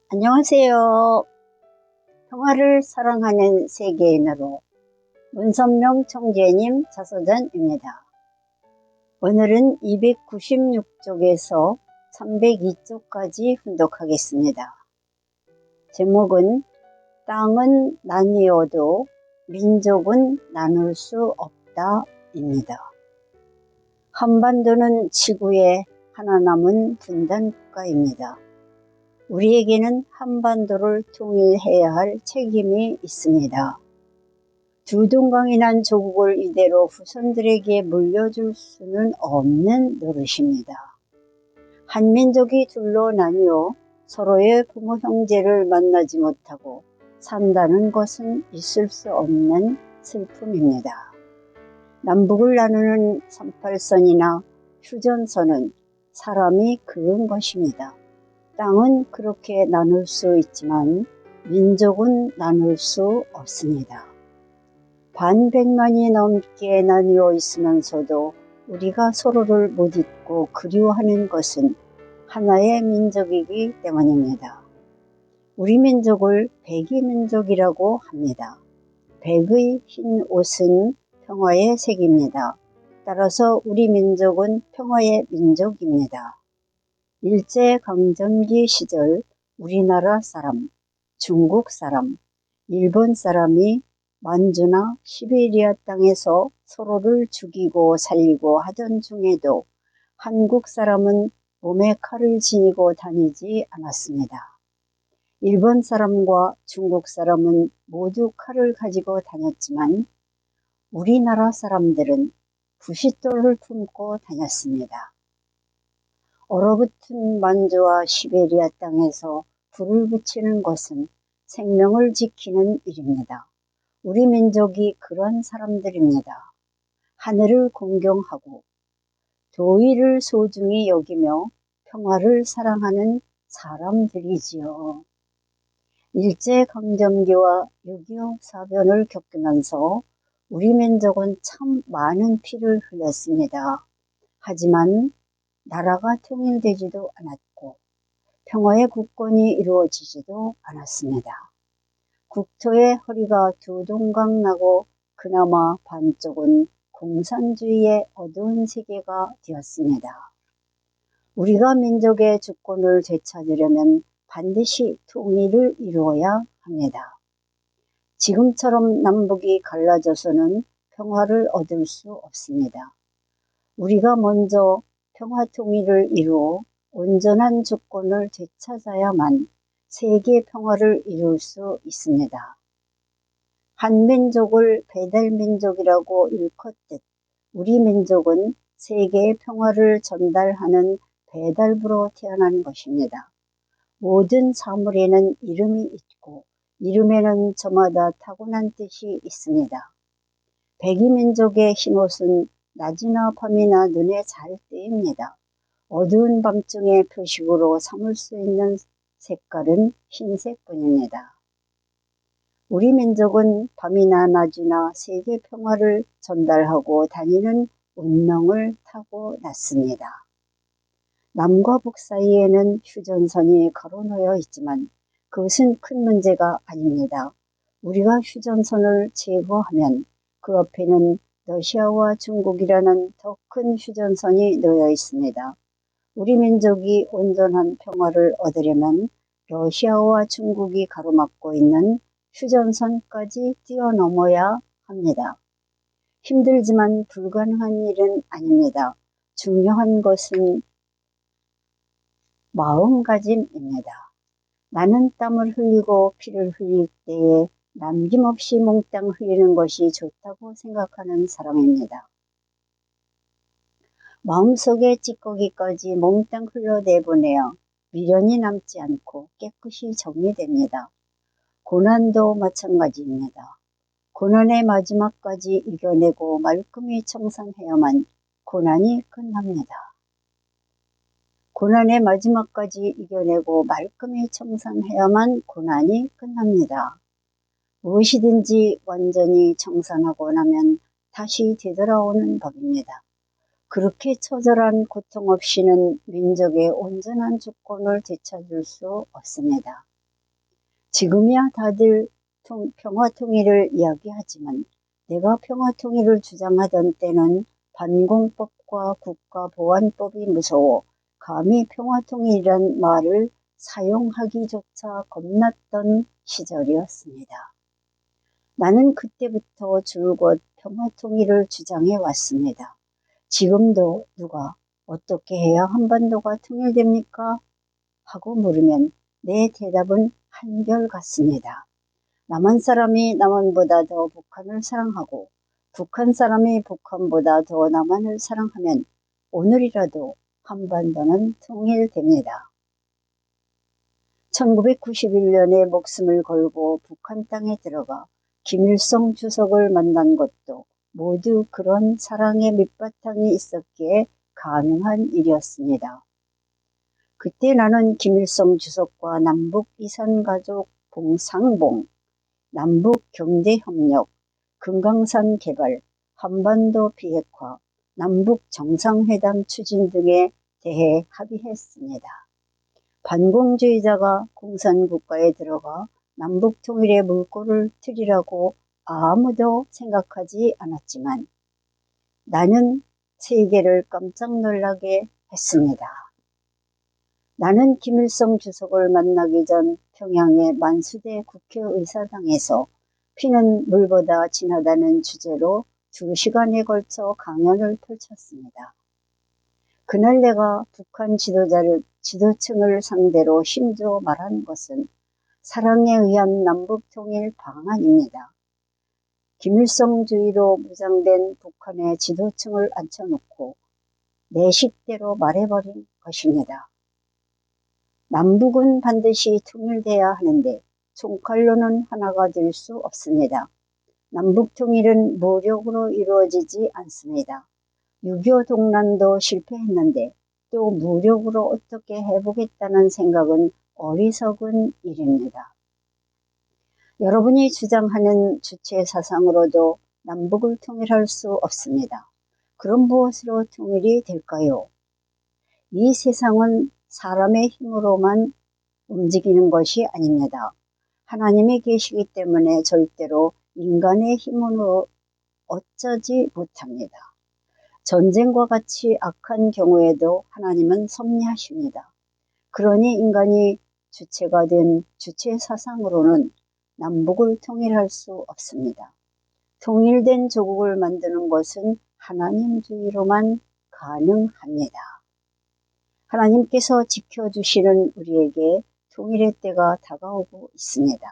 안녕하세요. 평화를 사랑하는 세계인으로 문선명 총재님 자서전입니다. 오늘은 296쪽에서 302쪽까지 훈독하겠습니다. 제목은 땅은 나뉘어도 민족은 나눌 수 없다입니다. 한반도는 지구의 하나 남은 분단국가입니다. 우리에게는 한반도를 통일해야 할 책임이 있습니다. 두 동강이 난 조국을 이대로 후손들에게 물려줄 수는 없는 노릇입니다. 한민족이 둘로 나뉘어 서로의 부모 형제를 만나지 못하고 산다는 것은 있을 수 없는 슬픔입니다. 남북을 나누는 38선이나 휴전선은 사람이 그은 것입니다. 땅은 그렇게 나눌 수 있지만 민족은 나눌 수 없습니다. 반백만이 넘게 나뉘어 있으면서도 우리가 서로를 못 잊고 그리워하는 것은 하나의 민족이기 때문입니다. 우리 민족을 백이민족이라고 합니다. 백의 흰 옷은 평화의 색입니다. 따라서 우리 민족은 평화의 민족입니다. 일제강점기 시절 우리나라 사람, 중국 사람, 일본 사람이 만주나 시베리아 땅에서 서로를 죽이고 살리고 하던 중에도 한국 사람은 몸에 칼을 지니고 다니지 않았습니다. 일본 사람과 중국 사람은 모두 칼을 가지고 다녔지만 우리나라 사람들은 부싯돌을 품고 다녔습니다. 얼어붙은 만주와 시베리아 땅에서 불을 붙이는 것은 생명을 지키는 일입니다. 우리 민족이 그런 사람들입니다. 하늘을 공경하고 도의를 소중히 여기며 평화를 사랑하는 사람들이지요. 일제강점기와 6.25 사변을 겪으면서 우리 민족은 참 많은 피를 흘렸습니다. 하지만 나라가 통일되지도 않았고 평화의 국권이 이루어지지도 않았습니다. 국토의 허리가 두 동강 나고 그나마 반쪽은 공산주의의 어두운 세계가 되었습니다. 우리가 민족의 주권을 되찾으려면 반드시 통일을 이루어야 합니다. 지금처럼 남북이 갈라져서는 평화를 얻을 수 없습니다. 우리가 먼저 평화통일을 이루어 온전한 주권을 되찾아야만 세계 평화를 이룰 수 있습니다. 한민족을 배달민족이라고 일컫듯 우리 민족은 세계의 평화를 전달하는 배달부로 태어난 것입니다. 모든 사물에는 이름이 있고 이름에는 저마다 타고난 뜻이 있습니다. 백이민족의 흰옷은 낮이나 밤이나 눈에 잘 띄입니다. 어두운 밤중의 표식으로 삼을 수 있는 색깔은 흰색뿐입니다. 우리 민족은 밤이나 낮이나 세계 평화를 전달하고 다니는 운명을 타고났습니다. 남과 북 사이에는 휴전선이 가로놓여 있지만 그것은 큰 문제가 아닙니다. 우리가 휴전선을 제거하면 그 앞에는 러시아와 중국이라는 더 큰 휴전선이 놓여 있습니다. 우리 민족이 온전한 평화를 얻으려면 러시아와 중국이 가로막고 있는 휴전선까지 뛰어넘어야 합니다. 힘들지만 불가능한 일은 아닙니다. 중요한 것은 마음가짐입니다. 나는 땀을 흘리고 피를 흘릴 때에 남김없이 몽땅 흘리는 것이 좋다고 생각하는 사람입니다. 마음속의 찌꺼기까지 몽땅 흘러내보내야 미련이 남지 않고 깨끗이 정리됩니다. 고난도 마찬가지입니다. 고난의 마지막까지 이겨내고 말끔히 청산해야만 고난이 끝납니다. 고난의 마지막까지 이겨내고 말끔히 청산해야만 고난이 끝납니다. 무엇이든지 완전히 청산하고 나면 다시 되돌아오는 법입니다. 그렇게 처절한 고통 없이는 민족의 온전한 주권을 되찾을 수 없습니다. 지금이야 다들 평화통일을 이야기하지만 내가 평화통일을 주장하던 때는 반공법과 국가보안법이 무서워 감히 평화통일이란 말을 사용하기조차 겁났던 시절이었습니다. 나는 그때부터 줄곧 평화통일을 주장해 왔습니다. 지금도 누가 어떻게 해야 한반도가 통일됩니까? 하고 물으면 내 대답은 한결같습니다. 남한 사람이 남한보다 더 북한을 사랑하고 북한 사람이 북한보다 더 남한을 사랑하면 오늘이라도 한반도는 통일됩니다. 1991년에 목숨을 걸고 북한 땅에 들어가 김일성 주석을 만난 것도 모두 그런 사랑의 밑바탕이 있었기에 가능한 일이었습니다. 그때 나는 김일성 주석과 남북 이산가족 상봉, 남북 경제협력, 금강산 개발, 한반도 비핵화, 남북 정상회담 추진 등에 대해 합의했습니다. 반공주의자가 공산국가에 들어가 남북통일의 물꼬를 트리라고 아무도 생각하지 않았지만 나는 세계를 깜짝 놀라게 했습니다. 나는 김일성 주석을 만나기 전 평양의 만수대 국회의사당에서 피는 물보다 진하다는 주제로 2시간에 걸쳐 강연을 펼쳤습니다. 그날 내가 북한 지도층을 상대로 힘줘 말한 것은 사랑에 의한 남북통일 방안입니다. 김일성주의로 무장된 북한의 지도층을 앉혀놓고 내 식대로 말해버린 것입니다. 남북은 반드시 통일돼야 하는데 총칼로는 하나가 될 수 없습니다. 남북통일은 무력으로 이루어지지 않습니다. 6.25 동란도 실패했는데 또 무력으로 어떻게 해보겠다는 생각은 어리석은 일입니다. 여러분이 주장하는 주체 사상으로도 남북을 통일할 수 없습니다. 그럼 무엇으로 통일이 될까요? 이 세상은 사람의 힘으로만 움직이는 것이 아닙니다. 하나님이 계시기 때문에 절대로 인간의 힘으로 어쩌지 못합니다. 전쟁과 같이 악한 경우에도 하나님은 섭리하십니다. 그러니 인간이 주체가 된 주체 사상으로는 남북을 통일할 수 없습니다. 통일된 조국을 만드는 것은 하나님주의로만 가능합니다. 하나님께서 지켜주시는 우리에게 통일의 때가 다가오고 있습니다.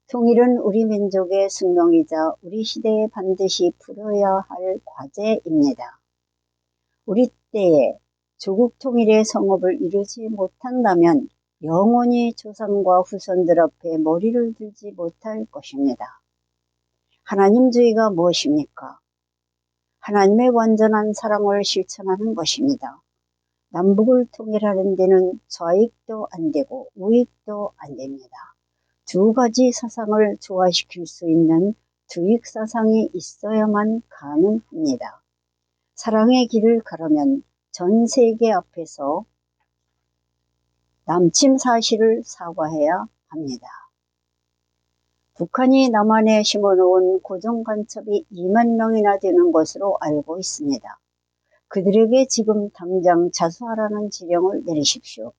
통일은 우리 민족의 숙명이자 우리 시대에 반드시 풀어야 할 과제입니다. 우리 때에 조국 통일의 성업을 이루지 못한다면 영원히 조상과 후손들 앞에 머리를 들지 못할 것입니다. 하나님주의가 무엇입니까? 하나님의 완전한 사랑을 실천하는 것입니다. 남북을 통일하는 데는 좌익도 안 되고 우익도 안 됩니다. 두 가지 사상을 조화시킬 수 있는 두익 사상이 있어야만 가능합니다. 사랑의 길을 가려면 전 세계 앞에서 남침 사실을 사과해야 합니다. 북한이 남한에 심어놓은 고정간첩이 2만 명이나 되는 것으로 알고 있습니다. 그들에게 지금 당장 자수하라는 지령을 내리십시오.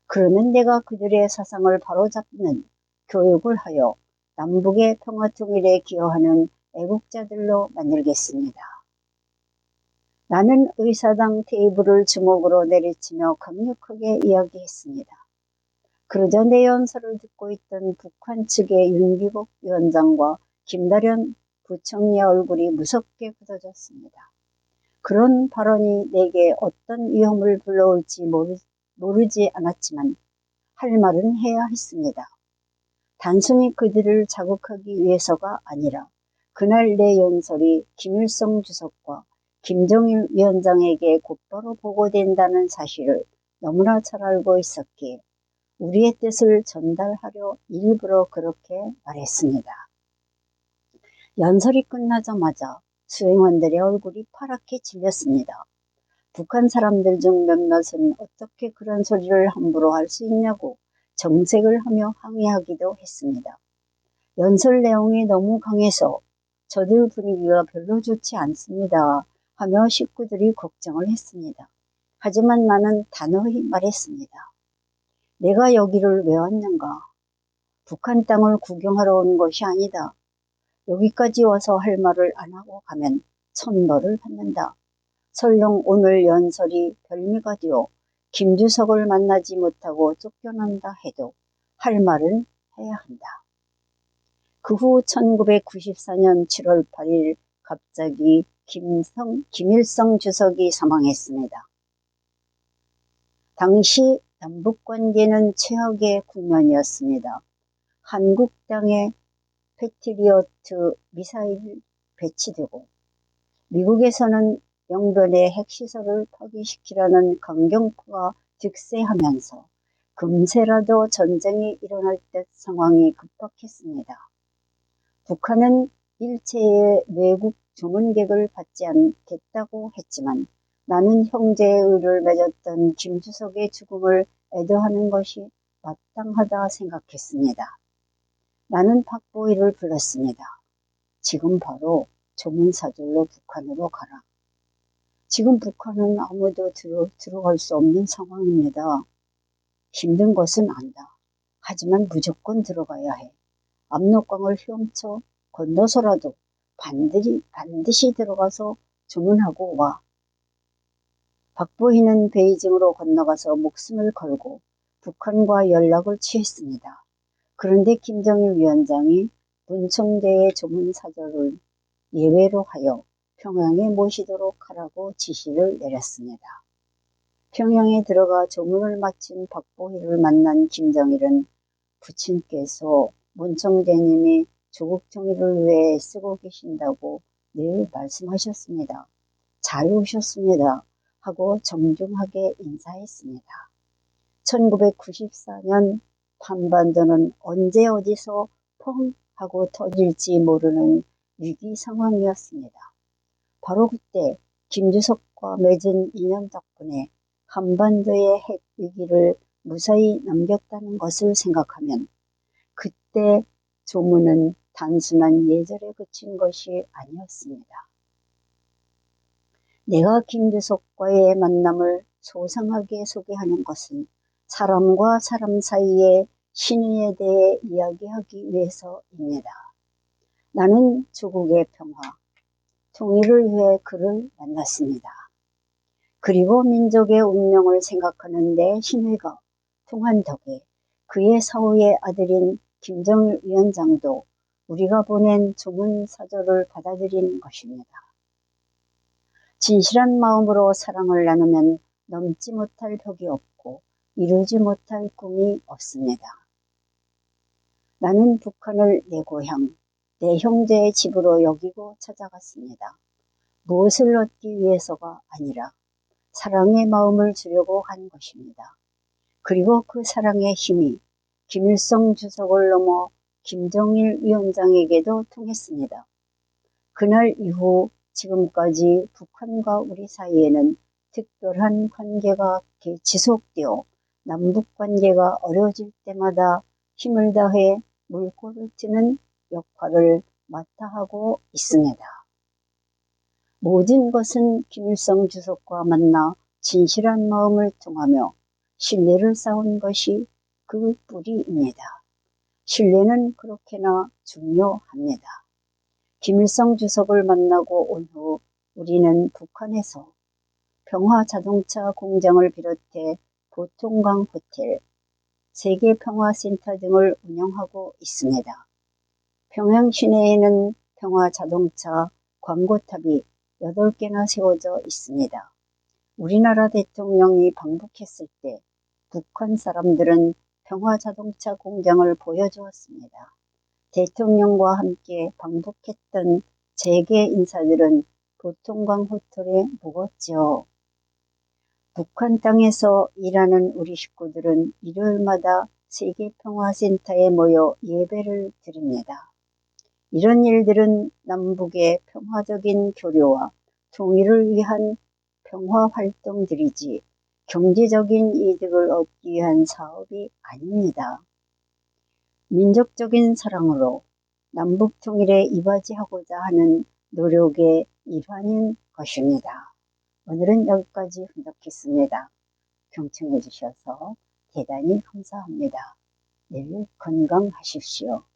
그러면 내가 그들의 사상을 바로잡는 교육을 하여 남북의 평화통일에 기여하는 애국자들로 만들겠습니다. 나는 의사당 테이블을 주먹으로 내리치며 강력하게 이야기했습니다. 그러자 내 연설을 듣고 있던 북한 측의 윤기복 위원장과 김다련 부총리의 얼굴이 무섭게 굳어졌습니다. 그런 발언이 내게 어떤 위험을 불러올지 모르지 않았지만 할 말은 해야 했습니다. 단순히 그들을 자극하기 위해서가 아니라 그날 내 연설이 김일성 주석과 김정일 위원장에게 곧바로 보고된다는 사실을 너무나 잘 알고 있었기에 우리의 뜻을 전달하려 일부러 그렇게 말했습니다. 연설이 끝나자마자 수행원들의 얼굴이 파랗게 질렸습니다. 북한 사람들 중 몇몇은 어떻게 그런 소리를 함부로 할 수 있냐고 정색을 하며 항의하기도 했습니다. 연설 내용이 너무 강해서 저들 분위기가 별로 좋지 않습니다 하며 식구들이 걱정을 했습니다. 하지만 나는 단호히 말했습니다. 내가 여기를 왜 왔는가? 북한 땅을 구경하러 온 것이 아니다. 여기까지 와서 할 말을 안 하고 가면 천벌을 받는다. 설령 오늘 연설이 별미가 되어 김주석을 만나지 못하고 쫓겨난다 해도 할 말은 해야 한다. 그 후 1994년 7월 8일 갑자기 김일성 주석이 사망했습니다. 당시 남북관계는 최악의 국면이었습니다. 한국 땅에 패트리어트 미사일 배치되고 미국에서는 영변의 핵시설을 파괴시키라는 강경파가 득세하면서 금세라도 전쟁이 일어날 듯 상황이 급박했습니다. 북한은 일체의 외국 조문객을 받지 않겠다고 했지만 나는 형제의 의를 맺었던 김주석의 죽음을 애도하는 것이 마땅하다 생각했습니다. 나는 박보일을 불렀습니다. 지금 바로 조문사절로 북한으로 가라. 지금 북한은 아무도 들어갈 수 없는 상황입니다. 힘든 것은 안다. 하지만 무조건 들어가야 해. 압록강을 헤엄쳐 건너서라도 반드시 들어가서 조문하고 와. 박보희는 베이징으로 건너가서 목숨을 걸고 북한과 연락을 취했습니다. 그런데 김정일 위원장이 문총재의 조문사절을 예외로 하여 평양에 모시도록 하라고 지시를 내렸습니다. 평양에 들어가 조문을 마친 박보희를 만난 김정일은 부친께서 문총재님이 조국 통일을 위해 쓰고 계신다고 늘 말씀하셨습니다. 잘 오셨습니다 하고 정중하게 인사했습니다. 1994년 한반도는 언제 어디서 펑 하고 터질지 모르는 위기 상황이었습니다. 바로 그때 김주석과 맺은 인연 덕분에 한반도의 핵 위기를 무사히 넘겼다는 것을 생각하면 그때 조문은 단순한 예절에 그친 것이 아니었습니다. 내가 김주석과의 만남을 소상하게 소개하는 것은 사람과 사람 사이의 신의에 대해 이야기하기 위해서입니다. 나는 조국의 평화, 통일을 위해 그를 만났습니다. 그리고 민족의 운명을 생각하는 내 신의가 통한 덕에 그의 사후의 아들인 김정일 위원장도 우리가 보낸 조문사절을 받아들인 것입니다. 진실한 마음으로 사랑을 나누면 넘지 못할 벽이 없고 이루지 못할 꿈이 없습니다. 나는 북한을 내 고향, 내 형제의 집으로 여기고 찾아갔습니다. 무엇을 얻기 위해서가 아니라 사랑의 마음을 주려고 한 것입니다. 그리고 그 사랑의 힘이 김일성 주석을 넘어 김정일 위원장에게도 통했습니다. 그날 이후 지금까지 북한과 우리 사이에는 특별한 관계가 지속되어 남북관계가 어려워질 때마다 힘을 다해 물꼬를 트는 역할을 맡아 하고 있습니다. 모든 것은 김일성 주석과 만나 진실한 마음을 통하며 신뢰를 쌓은 것이 그 뿌리입니다. 신뢰는 그렇게나 중요합니다. 김일성 주석을 만나고 온 후 우리는 북한에서 평화자동차 공장을 비롯해 보통강 호텔, 세계평화센터 등을 운영하고 있습니다. 평양 시내에는 평화자동차 광고탑이 8개나 세워져 있습니다. 우리나라 대통령이 방북했을 때 북한 사람들은 평화자동차 공장을 보여주었습니다. 대통령과 함께 방북했던 재계 인사들은 보통강 호텔에 묵었죠. 북한 땅에서 일하는 우리 식구들은 일요일마다 세계평화센터에 모여 예배를 드립니다. 이런 일들은 남북의 평화적인 교류와 통일을 위한 평화활동들이지 경제적인 이득을 얻기 위한 사업이 아닙니다. 민족적인 사랑으로 남북 통일에 이바지하고자 하는 노력의 일환인 것입니다. 오늘은 여기까지 하겠습니다. 경청해 주셔서 대단히 감사합니다. 늘 건강하십시오.